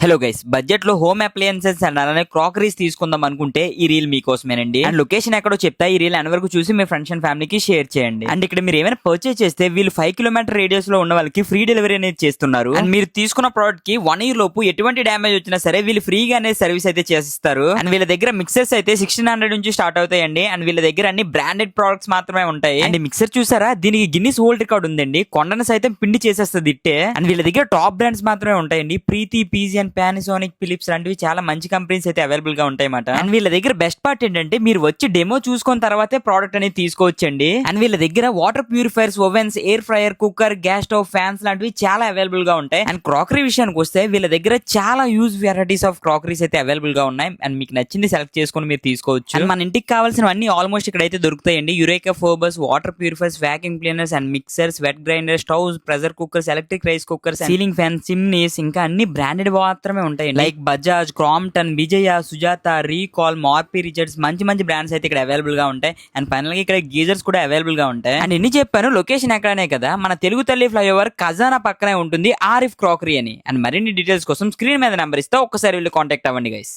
Hello guys, budget లో home appliances and అలానే crockeries తీసుకుందాం అనుకుంటే ఈ రీల్ మీకోసమేనండి. అండ్ లొకేషన్ ఎక్కడో చెప్తా, ఈ రీల్ వరకు చూసి మీ ఫ్రెండ్స్ అండ్ ఫ్యామిలీకి షేర్ చేయండి. అండ్ ఇక్కడ మీరు ఏమైనా పర్చేస్ చేస్తే వీళ్ళు 5 కిలోమీటర్ రేడియస్ లో ఉన్న వాళ్ళకి ఫ్రీ డెలివరీ అనేది చేస్తున్నారు. అండ్ మీరు తీసుకున్న ప్రోడక్ట్ కి 1 year లోపు ఎటువంటి డ్యామేజ్ వచ్చినా సరే వీళ్ళు ఫ్రీగా అనేది సర్వీస్ అయితే చేసిస్తారు. అండ్ వీళ్ళ దగ్గర మిక్సర్స్ అయితే 1600 నుంచి స్టార్ట్ అవుతాయండి. అండ్ వీళ్ళ దగ్గర అన్ని బ్రాండెడ్ ప్రొడక్ట్స్ మాత్రమే ఉంటాయి. అండ్ మిక్సర్ చూసారా, దీనికి గిన్నిస్ వరల్డ్ రికార్డ్ ఉందండి. కొండను సైతం పిండి చేసేస్తుంది ఇట్టే. అండ్ వీళ్ళ దగ్గర టాప్ బ్రాండ్స్ మాత్రమే ఉంటాయండి. ప్రీతి, పీజియన్, పానాసోనిక్, ఫిలిప్స్ లాంటివి చాలా మంచి కంపెనీస్ అయితే అవైలబుల్ గా ఉంటాయి అన్నమాట. అండ్ వీళ్ళ దగ్గర బెస్ట్ పార్ట్ ఏంటంటే మీరు వచ్చి డెమో చూసుకున్న తర్వాతే ప్రోడక్ట్ అనేది తీసుకోవచ్చండి. అండ్ వీళ్ళ దగ్గర water purifiers, ovens, air fryer, cooker, gas stove, fans లాంటివి చాలా అవైలబుల్ గా ఉంటాయి. అండ్ క్రాకరీ విషయానికి వస్తే వీళ్ళ దగ్గర చాలా యూజ్ వెరైటీస్ ఆఫ్ క్రాకరీస్ అయితే అవైలబుల్ గా ఉన్నాయి. అండ్ మీకు నచ్చింది సెలెక్ట్ చేసుకుని మీరు తీసుకోవచ్చు. అండ్ మన ఇంటికి కావాల్సినవన్నీ ఆల్మోస్ట్ ఇక్కడ అయితే దొరుకుతాయండి. Eureka Forbes, water purifiers, vacuum cleaners and mixers, wet grinder, stoves, pressure cookers, electric rice cookers, ceiling fans, chimneys, ఇంకా అన్ని బ్రాండెడ్ మాత్రమే ఉంటాయి. లైక్ బజాజ్, క్రాంప్టన్, విజయ, సుజాత, రీకాల్, మార్పీ, రిచర్డ్స్, మంచి మంచి బ్రాండ్స్ అయితే ఇక్కడ అవైలబుల్ గా ఉంటాయి. అండ్ ఫైనల్ గా ఇక్కడ గీజర్స్ కూడా అవైలబుల్ గా ఉంటాయి. అండ్ ఎన్ని చెప్పాను, లొకేషన్ ఎక్కడనే కదా, మన తెలుగు తల్లి ఫ్లైఓవర్ ఖజానా పక్కనే ఉంటుంది ఆరిఫ్ క్రాకరీ అని. అండ్ మరిన్ని డీటెయిల్స్ కోసం స్క్రీన్ మీద నెంబర్ ఇస్తే ఒక్కసారి వీళ్ళు కాంటాక్ట్ అవ్వండి గైస్.